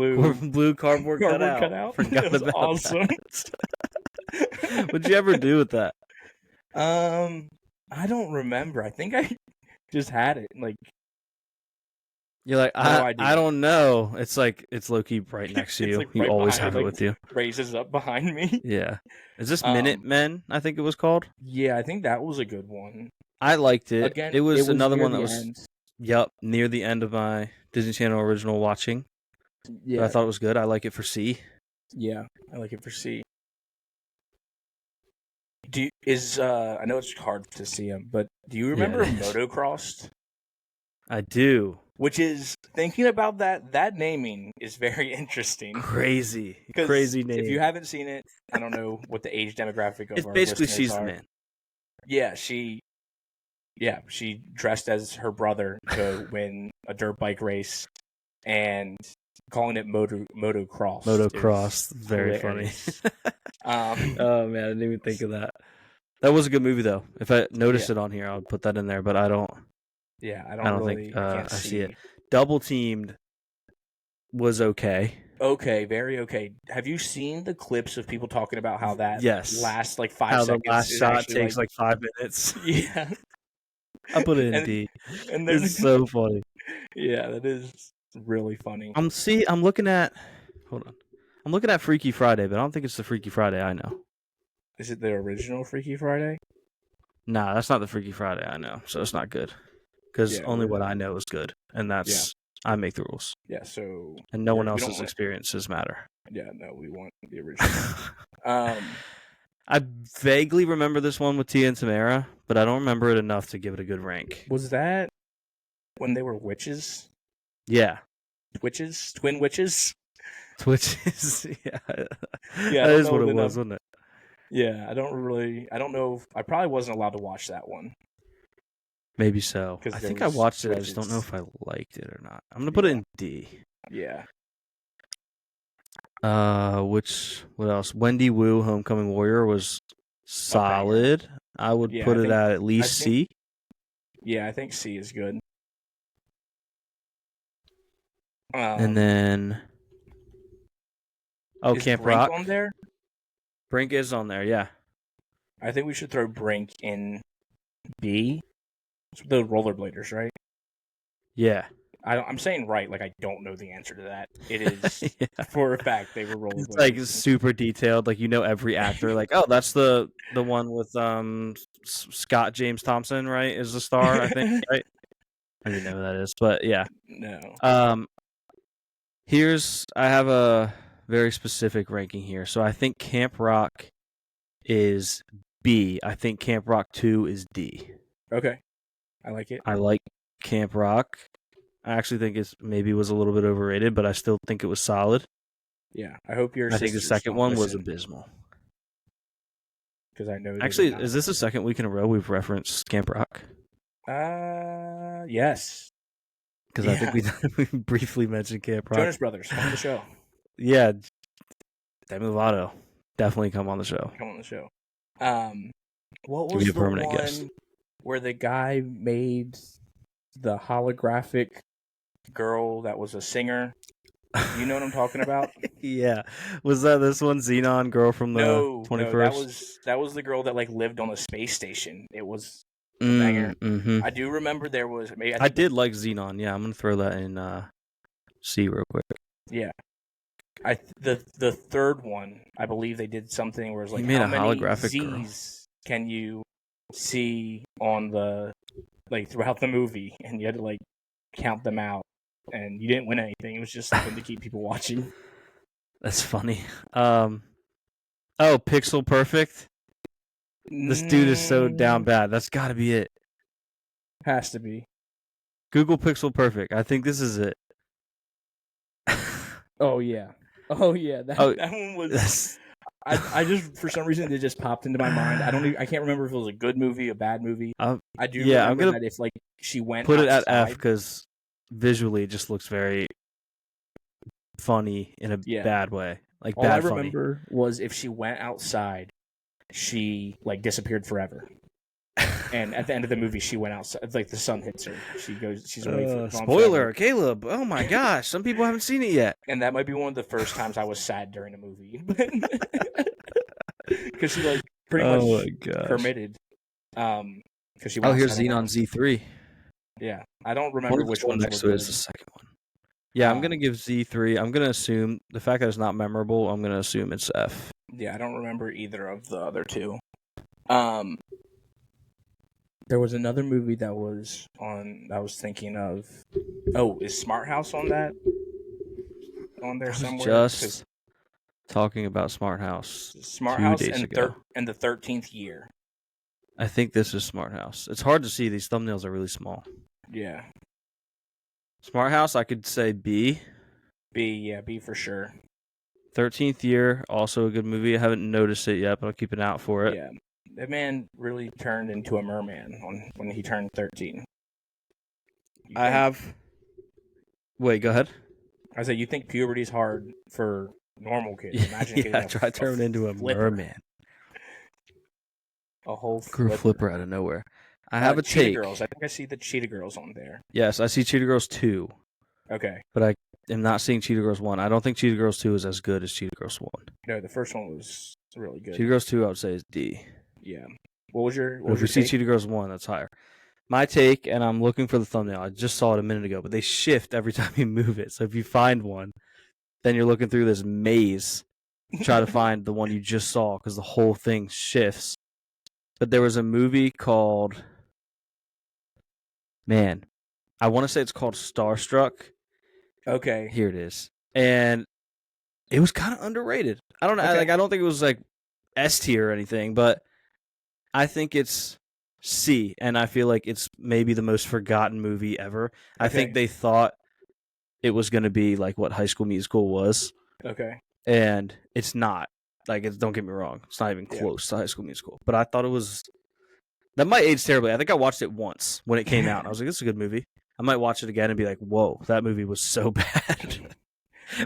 Blue cardboard cutout? Forgot it was about awesome. That. What'd you ever do with that? I don't remember. I think I just had it. You're like, idea. I don't know. It's like it's low key right next to It's you. like You right always behind, have it like, with you. Raises up behind me. Yeah. Is this Minute Men? I think it was called. Yeah, I think that was a good one. I liked it. Again, it was another near one that the was end. near the end of my Disney Channel original watching. Yeah, But I thought it was good. I like it for C. Yeah, I like it for C. I know it's hard to see him, but do you remember Motocrossed? I do. Which is, thinking about that naming is very interesting. Crazy name. If you haven't seen it, I don't know what the age demographic of it's our basically listeners she's are. the man. Yeah, she dressed as her brother to win a dirt bike race, and calling it motocross. Motocross, very funny. Oh man, I didn't even think of that. That was a good movie though. If I noticed it on here, I would put that in there. But I don't. Yeah, I don't really think I see it. Double Teamed was okay. Okay, very okay. Have you seen the clips of people talking about how that last like 5 how seconds? The last shot takes like 5 minutes. Yeah. I put it in D. And then, it's so funny. Yeah, that is really funny. I'm looking at Freaky Friday, but I don't think it's the Freaky Friday I know. Is it the original Freaky Friday? Nah, that's not the Freaky Friday I know, so it's not good. Because only what I know is good, and that's I make the rules. Yeah, so and no one else's experiences matter. Yeah, no, we want the original. I vaguely remember this one with Tia and Tamara, but I don't remember it enough to give it a good rank. Was that when they were witches? Yeah. Witches? Twin witches? Witches, yeah. Yeah, that is what it was, wasn't it? Yeah, I don't know. I probably wasn't allowed to watch that one. Maybe so. I think I watched it. I just don't know if I liked it or not. I'm going to put it in D. Yeah. What else? Wendy Wu, Homecoming Warrior was solid. I would put it at least C. Yeah, I think C is good. And then Camp Brink Rock on there? Brink is on there, yeah. I think we should throw Brink in B. It's the rollerbladers, right? Yeah. I'm saying right, like I don't know the answer to that. It is for a fact they were rollerbladers. It's like super detailed, like you know every actor. Like, oh, that's the one with Scott James Thompson, right? Is the star, I think, right? I don't know who that is, but yeah. No. I have a very specific ranking here. So I think Camp Rock is B. I think Camp Rock 2 is D. Okay. I like it. I like Camp Rock. I actually think it maybe was a little bit overrated, but I still think it was solid. Yeah, I hope your I think the second one was abysmal. Because I know. Actually, is this the second week in a row we've referenced Camp Rock? Yes. Because I think we briefly mentioned Camp Rock. Jonas Brothers, come on the show. Yeah. Demi Lovato, definitely come on the show. Come on the show. What was the one guest where the guy made the holographic girl that was a singer? You know what I'm talking about? Yeah. Was that this one, Xenon girl from the 21st? No, that was the girl that like lived on a space station. It was a banger. Mm-hmm. I do remember there was. I did like Xenon. Yeah, I'm gonna throw that in C real quick. Yeah. The third one, I believe they did something where it was like, he made how a many holographic Z's can you see on the throughout the movie, and you had to like count them out, and you didn't win anything. It was just something to keep people watching. That's funny. Pixel Perfect. This dude is so down bad. That's got to be it. Has to be. Google Pixel Perfect. I think this is it. Oh yeah. That one was. I just for some reason it just popped into my mind. I can't remember if it was a good movie, a bad movie. I do. Yeah, remember that if like she went. Put outside, it at F because visually it just looks very funny in a bad way. Like all bad I funny. remember was if she went outside, she like disappeared forever. And at the end of the movie, she went outside. It's like the sun hits her. She's away from. Spoiler, Caleb! Oh my gosh, some people haven't seen it yet. And that might be one of the first times I was sad during a movie, because she like pretty much committed. Because she. Here's Xenon Z3. Yeah, I don't One remember of which the one ones next were to it is good. the second one. Yeah, I'm gonna Um, give Z3. I'm gonna assume the fact that it's not memorable. I'm gonna assume it's F. Yeah, I don't remember either of the other two. There was another movie that was on. I was thinking of. Oh, is Smart House on that? On there I was somewhere? just talking about Smart House Smart 2 House days ago. and the 13th Year. I think this is Smart House. It's hard to see. These thumbnails are really small. Yeah, Smart House, I could say B. B for sure. 13th Year, also a good movie. I haven't noticed it yet, but I'll keep an eye out for it. Yeah, that man really turned into a merman when he turned 13. I have. Wait, go ahead. I said, you think puberty's hard for normal kids? Imagine getting Yeah, try turning into a flipper. merman. A whole Grew a flipper. flipper out of nowhere. I have a Cheetah take. Girls. I think I see the Cheetah Girls on there. Yes, I see Cheetah Girls 2, Okay. but I am not seeing Cheetah Girls 1. I don't think Cheetah Girls 2 is as good as Cheetah Girls 1. No, the first one was really good. Cheetah Girls 2, I would say, is D. Yeah. What was your But if we see Cheetah Girls 1, that's higher. My take, and I'm looking for the thumbnail. I just saw it a minute ago, but they shift every time you move it. So if you find one, then you're looking through this maze, try to find the one you just saw because the whole thing shifts. But there was a movie called, man, I want to say it's called Starstruck. Okay. Here it is, and it was kind of underrated. I don't know, Okay. I don't think it was like S tier or anything, but I think it's C, and I feel like it's maybe the most forgotten movie ever. I think Okay. they thought it was going to be like what High School Musical was, Okay. and it's not. Like, don't get me wrong, it's not even close to High School Musical. But I thought it was. That might age terribly. I think I watched it once when it came out. I was like, "This is a good movie." I might watch it again and be like, "Whoa, that movie was so bad."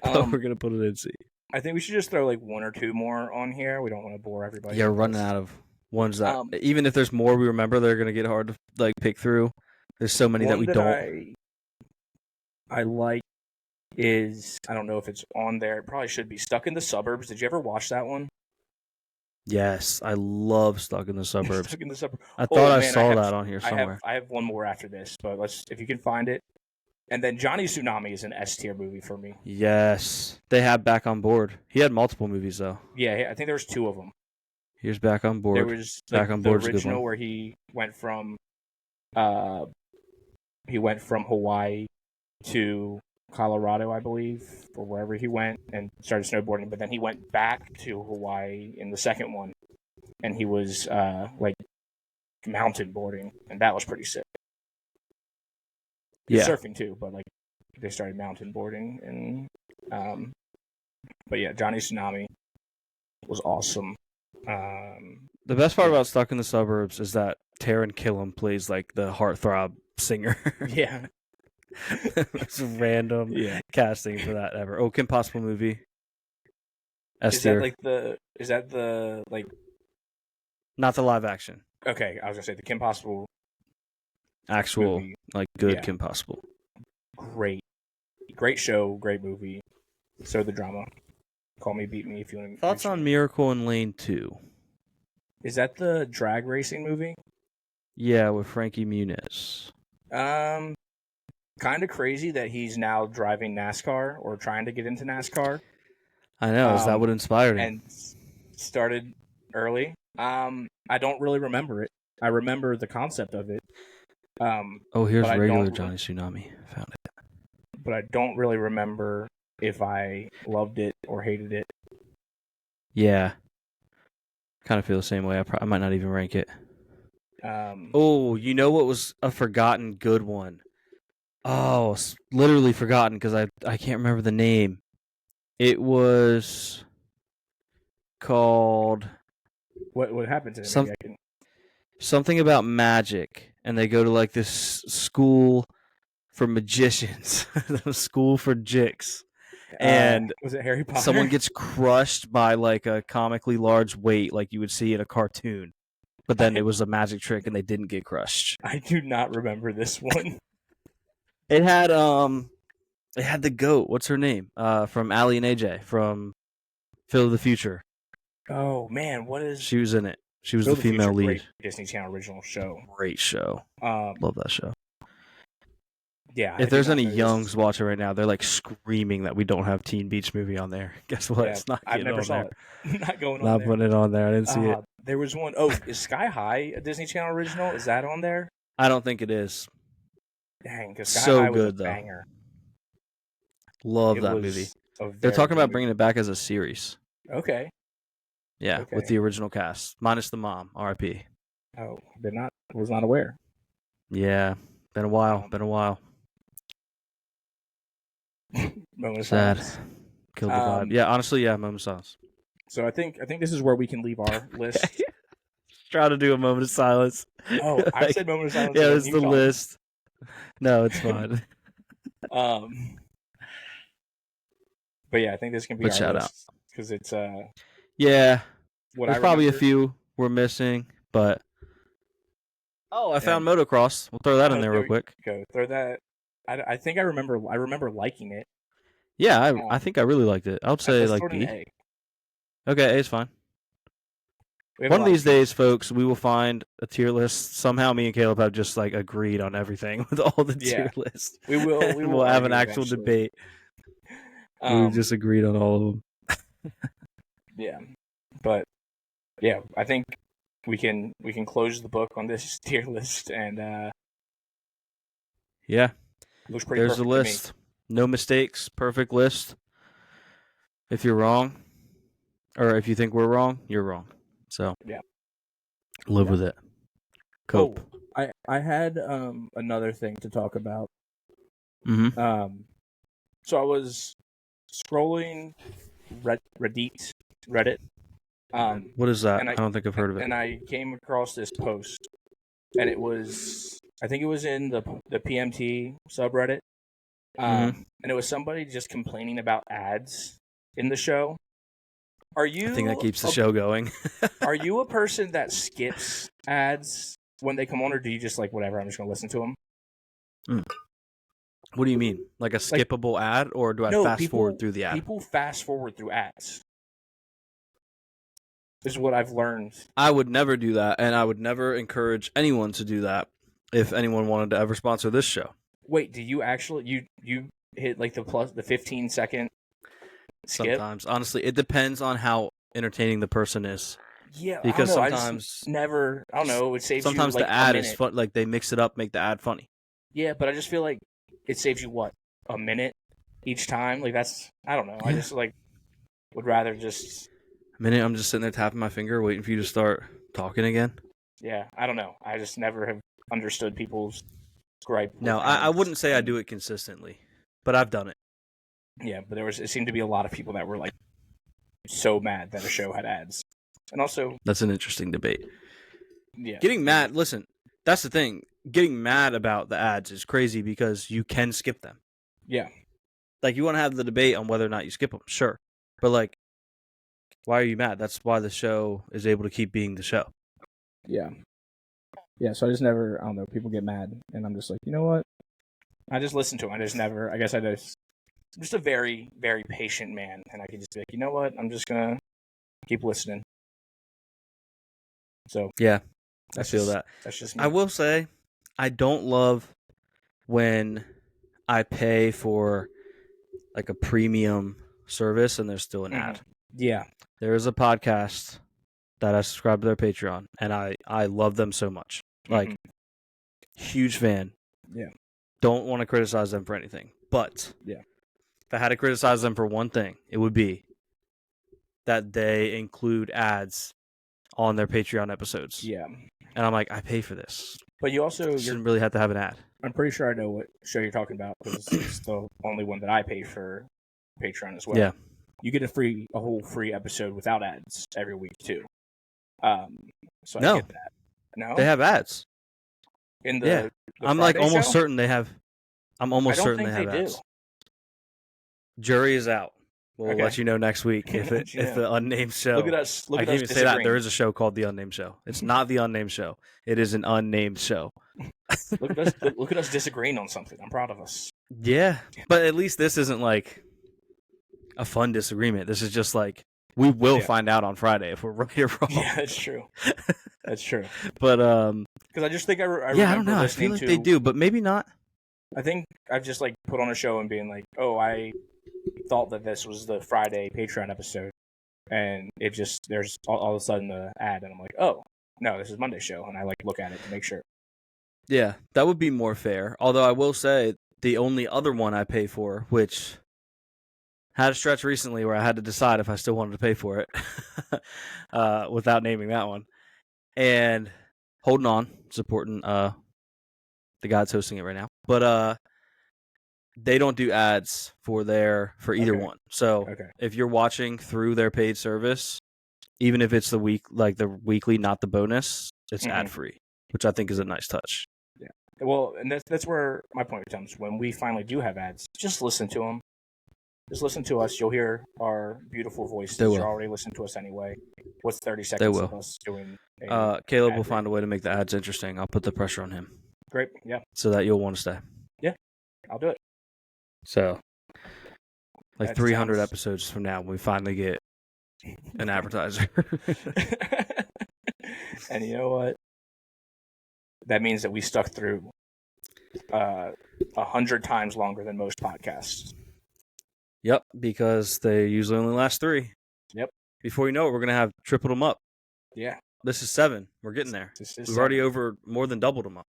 But we're gonna put it in C. I think we should just throw like one or two more on here. We don't want to bore everybody. Yeah, we're with running this. out of ones that Um, even if there's more we remember, they're gonna get hard to like pick through. There's so many that One we don't. I like is I don't know if it's on there. It probably should be Stuck in the Suburbs. Did you ever watch that one? Yes, I love Stuck in the Suburbs. Stuck in the Suburbs. I thought I man, saw that on here somewhere. I have one more after this, but if you can find it. And then Johnny Tsunami is an S tier movie for me. Yes, they have Back on Board. He had multiple movies though. Yeah, I think there was two of them. Here's Back on Board. There was Back on the Board's a good original one. where he went from Hawaii to Colorado, I believe, or wherever he went, and started snowboarding. But then he went back to Hawaii in the second one, and he was like mountain boarding, and that was pretty sick. Yeah. Surfing too, but like they started mountain boarding, and but yeah, Johnny Tsunami was awesome. The best part about Stuck in the Suburbs is that Taron Killam plays like the heartthrob singer. Yeah. It's random casting for that ever. Oh, Kim Possible movie. S Is tier. that the Not the live action. okay, I was gonna say the Kim Possible Actual movie. like good Yeah. Kim Possible. Great show, great movie. So the drama. Call me, beat me if you want to. Thoughts on Miracle in Lane 2? Is that the drag racing movie? Yeah, with Frankie Muniz. Kind of crazy that he's now driving NASCAR or trying to get into NASCAR. I know. Is that what inspired him? And started early. I don't really remember it. I remember the concept of it. Here's but I regular don't- Johnny Tsunami. Found it. But I don't really remember if I loved it or hated it. Yeah. Kind of feel the same way. I might not even rank it. You know what was a forgotten good one? Oh, literally forgotten because I can't remember the name. It was called What happened to him? Maybe I can... something about magic, and they go to like this school for magicians, school for jicks, and was it Harry Potter? someone gets crushed by like a comically large weight, like you would see in a cartoon. But then it was a magic trick, and they didn't get crushed. I do not remember this one. It had the goat. What's her name? From Ally and AJ from Phil of the Future. Oh man, what is? She was in it. She was Phil the of the female Future, lead. great Disney Channel original show. Great show. Love that show. Yeah. If there's any youngs watching right now, they're like screaming that we don't have Teen Beach Movie on there. Guess what? Yeah, It's not I've getting never on saw there. it. Not going on Not there. putting it on there. I didn't see it. There was one. Oh, is Sky High a Disney Channel original? Is that on there? I don't think it is. Dang, because Sky So High was good, a though. banger. Love It that was movie. a They're very talking good about movie. bringing it back as a series. Okay. Yeah, with Okay. the original cast, minus the mom. R.I.P. Oh, was not aware. Yeah, been a while. Um, Been a while. Moment of Sad. silence. Killed the vibe. Yeah, honestly, yeah. Moment of silence. So I think this is where we can leave our list. Try to do a moment of silence. Oh, I Like, said moment of silence. yeah, and it's you the talked. list. No, it's fine. But yeah, I think this can be But our shout list because it's Yeah, what there's I probably a remember. few we're missing, but I found motocross. We'll throw that in there real quick. Go throw that. I think I remember liking it. Yeah, I think I really liked it. I would say Let's like throw it in B. A. Okay, A is fine. We have One a of lot these days, folks, we will find a tier list. Somehow, me and Caleb have just like agreed on everything with all the tier lists. We will. We And will we'll have an argue actual eventually. debate. We just agreed on all of them. Yeah, but yeah, I think we can close the book on this tier list, and Yeah, looks pretty there's the perfect to me. list. No mistakes. Perfect list. If you're wrong, or if you think we're wrong, you're wrong. So Yeah. live Yeah. with it. Cope. Oh, I had another thing to talk about. Mm-hmm. So I was scrolling Reddit. What is that? and I don't think I've heard of it. And I came across this post, and it was, I think it was in the PMT subreddit, and it was somebody just complaining about ads in the show. Are you? I think that keeps the show going. Are you a person that skips ads when they come on, or do you just like whatever? I'm just gonna listen to them. What do you mean? Like a skippable ad, or do I fast forward through the ad? People fast forward through ads. This is what I've learned. I would never do that, and I would never encourage anyone to do that if anyone wanted to ever sponsor this show. Wait, do you actually you hit like the 15-second skip? Sometimes, honestly, it depends on how entertaining the person is. Yeah, because I don't know, sometimes I don't know. It saves sometimes you, like, the ad a is minute. fun. Like they mix it up, make the ad funny. Yeah, but I just feel like it saves you a minute each time. Like that's, I don't know. I just like would rather just. A minute, I'm just sitting there tapping my finger, waiting for you to start talking again. Yeah, I don't know. I just never have understood people's gripe. No, I wouldn't say I do it consistently, but I've done it. Yeah, but it seemed to be a lot of people that were like so mad that a show had ads, and also That's an interesting debate. yeah, Getting mad. Listen, that's the thing. Getting mad about the ads is crazy because you can skip them. Yeah, Like you want to have the debate on whether or not you skip them, sure, but like, why are you mad? That's why the show is able to keep being the show. yeah. So I just never. I don't know. People get mad, and I'm just like, you know what? I just listen to them. I just never. I guess I'm just a very, very patient man, and I can just be like, you know what? I'm just gonna keep listening. So Yeah, I feel that. That's just me. I will say, I don't love when I pay for like a premium service and there's still an ad. Yeah. There is a podcast that I subscribe to their Patreon, and I love them so much. Like, huge fan. Yeah. Don't want to criticize them for anything. But yeah, if I had to criticize them for one thing, it would be that they include ads on their Patreon episodes. Yeah. And I'm like, I pay for this. But you also shouldn't really have to have an ad. I'm pretty sure I know what show you're talking about because it's the only one that I pay for Patreon as well. Yeah. You get a whole free episode without ads every week too. So No. I get that. No, They have ads. in the Yeah. the I'm like Friday almost show? certain they have. I'm almost I don't certain think they have they ads. do. Jury is out. We'll Okay. let you know next week if Let you know. the unnamed show. Look at us. Look I at can't us even say that. disagreeing. There is a show called The Unnamed Show. It's not The Unnamed Show. It is an unnamed show. Look at us. Look at us disagreeing on something. I'm proud of us. Yeah, but at least this isn't like a fun disagreement. This is just like we will find out on Friday if we're right or wrong. Yeah, that's true. That's true. But Because I just think I yeah, remember I don't know. I listening feel like to they do, but maybe not. I think I've just like put on a show and being like, oh, I thought that this was the Friday Patreon episode, and it just there's all of a sudden the ad, and I'm like, oh no, this is Monday's show, and I like look at it to make sure. Yeah, that would be more fair. Although I will say the only other one I pay for, which had a stretch recently where I had to decide if I still wanted to pay for it without naming that one. And holding on, supporting the guy that's hosting it right now. But they don't do ads for either one. So if you're watching through their paid service, even if it's the weekly, not the bonus, it's ad free, which I think is a nice touch. Yeah. Well, and that's where my point comes. When we finally do have ads, just listen to them. Just listen to us. You'll hear our beautiful voices. You're already listening to us anyway. What's 30 seconds of us doing? Caleb will find a way to make the ads interesting. I'll put the pressure on him. Great. Yeah. So that you'll want to stay. Yeah. I'll do it. So, like 300 episodes from now, we finally get an advertiser. And you know what? That means that we stuck through 100 times longer than most podcasts. Yep, because they usually only last 3. Yep. Before you know it, we're going to have tripled them up. Yeah. This is 7. We're getting there. We've already more than doubled them up.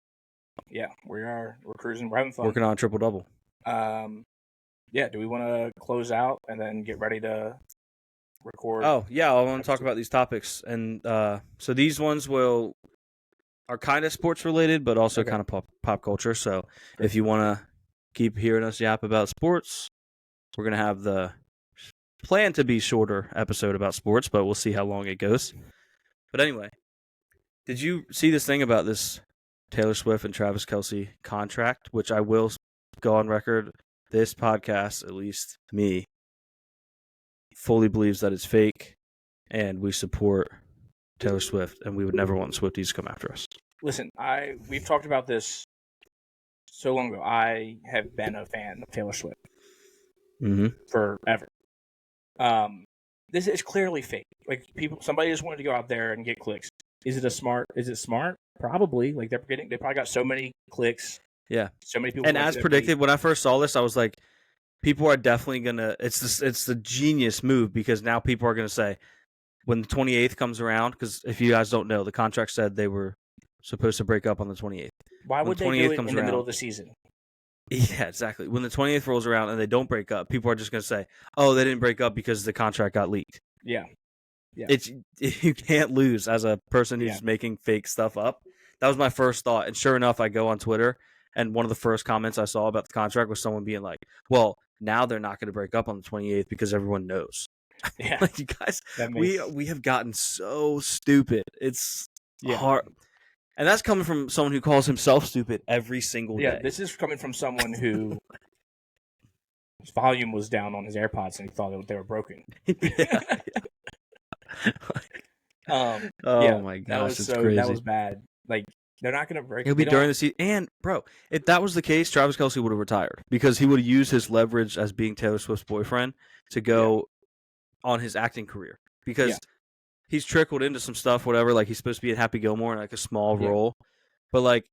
Yeah, we are. We're cruising. We're having fun. Working on triple-double. Yeah, do we want to close out and then get ready to record? Oh, yeah, I want to talk about these topics. And so these ones are kind of sports-related, but also kind of pop culture. So if you want to keep hearing us yap about sports, we're going to have the plan to be shorter episode about sports, but we'll see how long it goes. But anyway, did you see this thing about this Taylor Swift and Travis Kelce contract, which I will go on record, this podcast, at least me, fully believes that it's fake, and we support Taylor Swift, and we would never want Swifties to come after us. Listen, we've talked about this so long ago. I have been a fan of Taylor Swift forever. This is clearly fake. Like somebody just wanted to go out there and get clicks. Is it smart? Probably. Like they probably got so many clicks. Yeah. So many people. And as predicted, when I first saw this, I was like, people are definitely gonna. It's the genius move, because now people are gonna say, when the 28th comes around, because if you guys don't know, the contract said they were supposed to break up on the 28th. Why would they do it in the middle of the season? Yeah, exactly. When the 28th rolls around and they don't break up, people are just gonna say, "Oh, they didn't break up because the contract got leaked." Yeah. Yeah. You can't lose as a person who's making fake stuff up. That was my first thought, and sure enough, I go on Twitter. And one of the first comments I saw about the contract was someone being like, well, now they're not going to break up on the 28th because everyone knows. Yeah. Like, you guys, we have gotten so stupid. It's hard. And that's coming from someone who calls himself stupid every single day. Yeah, this is coming from someone who his volume was down on his AirPods and he thought they were broken. Oh my gosh, it's crazy. That was bad. Like, they're not going to break. It'll be during the season. And, bro, if that was the case, Travis Kelce would have retired, because he would have used his leverage as being Taylor Swift's boyfriend to go on his acting career. Because he's trickled into some stuff, whatever. Like, he's supposed to be at Happy Gilmore in, like, a small role. But, like,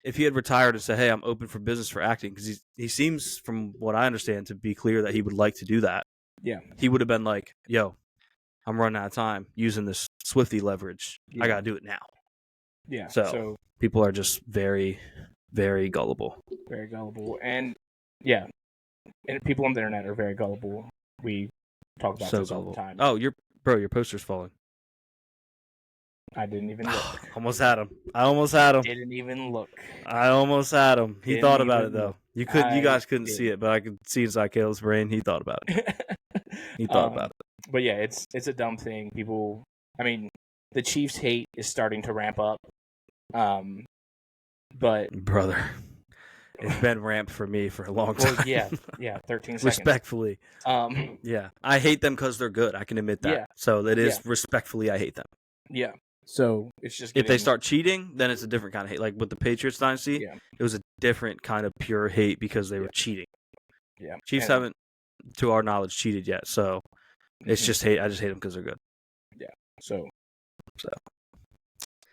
if he had retired and said, hey, I'm open for business for acting, because he seems, from what I understand, to be clear that he would like to do that. Yeah. He would have been like, yo, I'm running out of time using this Swiftie leverage. I got to do it now. Yeah. So people are just very, very gullible. Very gullible. And, and people on the internet are very gullible. We talk about this all the time. Oh, your poster's falling. I didn't even look. Almost had him. I almost had him. Didn't even look. I almost had him. He thought about it, though. You guys couldn't see it, but I could see inside Caleb's brain. He thought about it. He thought about it. But yeah, it's a dumb thing. People, I mean, the Chiefs' hate is starting to ramp up. But brother, it's been ramped for me for a long time. Well, 13 seconds. Respectfully. Yeah. I hate them because they're good. I can admit that. Yeah. So that is respectfully, I hate them. Yeah. So it's just if they start cheating, then it's a different kind of hate. Like with the Patriots dynasty, it was a different kind of pure hate because they were cheating. Yeah. Chiefs haven't, to our knowledge, cheated yet. So it's just hate. I just hate them because they're good. Yeah. So.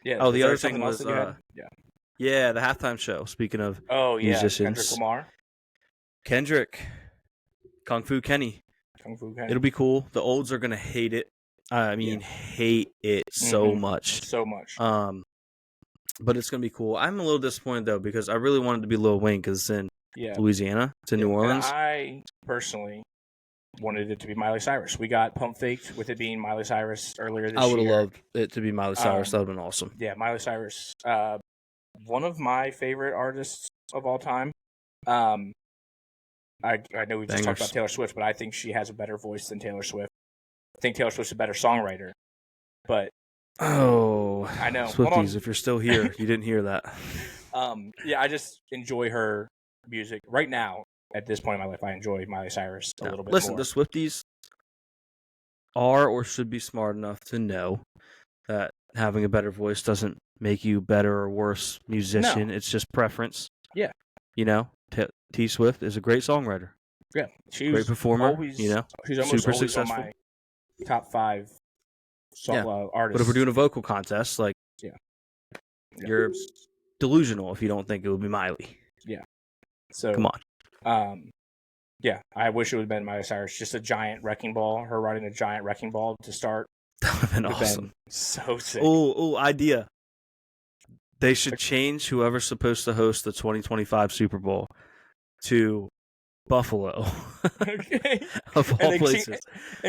Yeah. Oh, the other thing was, Yeah, the halftime show. Speaking of Oh yeah, musicians, Kendrick Lamar, Kendrick, Kung Fu Kenny. Kung Fu Kenny. It'll be cool. The olds are gonna hate it. I mean, hate it so much. So much. But it's gonna be cool. I'm a little disappointed though because I really wanted to be Lil Wayne because it's in Louisiana. It's in New Orleans. And I personally wanted it to be Miley Cyrus. We got pump faked with it being Miley Cyrus earlier this year. I would have loved it to be Miley Cyrus. That would have been awesome. Yeah, Miley Cyrus. One of my favorite artists of all time. I know we just talked about Taylor Swift, but I think she has a better voice than Taylor Swift. I think Taylor Swift's a better songwriter. But I know. Swifties, if you're still here, you didn't hear that. Yeah, I just enjoy her music right now. At this point in my life, I enjoy Miley Cyrus a little bit more. The Swifties are or should be smart enough to know that having a better voice doesn't make you better or worse musician. No. It's just preference. Yeah. You know, T Swift is a great songwriter. Yeah. She's great performer. She's almost super always successful. On my top 5 artists. But if we're doing a vocal contest, like, you're delusional if you don't think it would be Miley. Yeah. So come on. Yeah, I wish it would have been Miley Cyrus. Just a giant wrecking ball. Her riding a giant wrecking ball to start. That would have been awesome. So sick. Oh, idea. They should change whoever's supposed to host the 2025 Super Bowl to Buffalo. Okay. Of all places.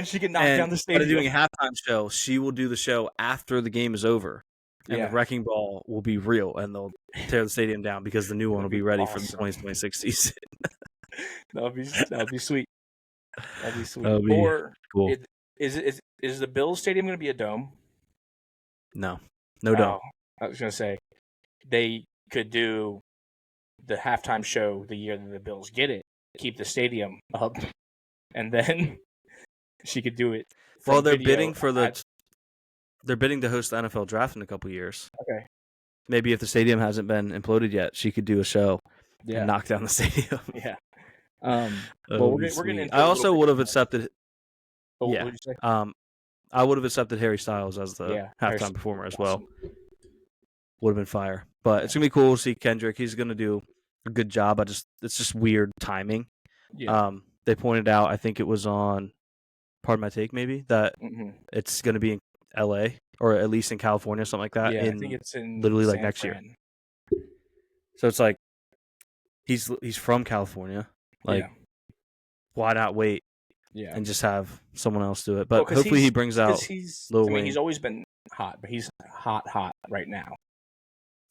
She can knock down the stadium. Instead of doing a halftime show, she will do the show after the game is over. And the wrecking ball will be real, and they'll tear the stadium down because the new one will be ready for the 2026 season. That'll be sweet. That'll be sweet. Cool. Is the Bills stadium going to be a dome? No dome. I was going to say they could do the halftime show the year that the Bills get it, keep the stadium up, and then she could do it. Well, they're bidding for they're bidding to host the NFL draft in a couple years. Okay. Maybe if the stadium hasn't been imploded yet, she could do a show and knock down the stadium. Yeah. Well, we're going to. I also would have accepted. What did you say? I would have accepted Harry Styles as the halftime performer as well. Would have been fire. But it's gonna be cool to see Kendrick. He's gonna do a good job. It's just weird timing. Yeah. They pointed out, I think it was on Pardon My Take, maybe, that it's gonna be in LA or at least in California, something like that. Yeah, I think it's in literally San like next Fran. year. So it's like he's from California. Like, why not wait? Yeah. And just have someone else do it. But hopefully he brings out Lil Wayne. He's always been hot, but he's hot right now.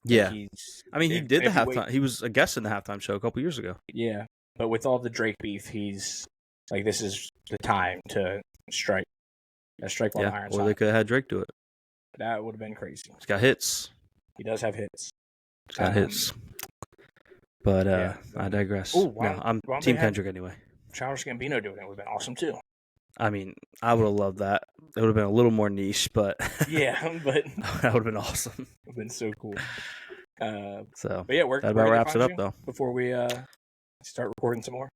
Yeah. He did the halftime. He was a guest in the halftime show a couple years ago. Yeah. But with all the Drake beef, he's like, this is the time to strike. Strike while the iron's hot. Or they could have had Drake do it. That would have been crazy. He's got hits. He does have hits. He's got hits. But I digress. I'm Team Kendrick anyway. Childish Gambino doing it would have been awesome too. I mean, I would have loved that. It would have been a little more niche, but yeah, but that would have been awesome. It would have been so cool. But yeah, that about wraps it up though. Before we start recording some more,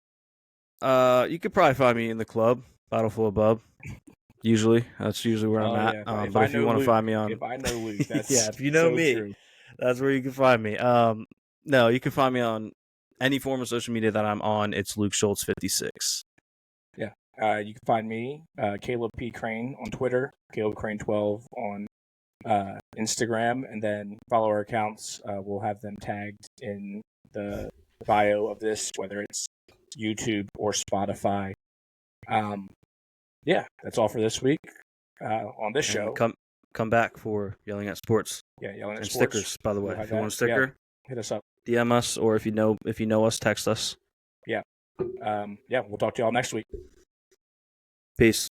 you could probably find me in the club, Bottle Full of Bub. That's usually where I'm at. Yeah. But if you want to find me on, if I know Luke, that's if you know so me, true. That's where you can find me. No, you can find me on any form of social media that I'm on. It's Luke Schultz 56. Yeah. You can find me, Caleb P. Crane on Twitter, Caleb Crane 12 on Instagram, and then follow our accounts. We'll have them tagged in the bio of this, whether it's YouTube or Spotify. Yeah, that's all for this week on this show. Come back for Yelling at Sports. Yeah, Yelling at and Sports. Stickers, by the way. If you want a sticker, hit us up. DM us, or if you know us, text us. Yeah. We'll talk to y'all next week. Peace.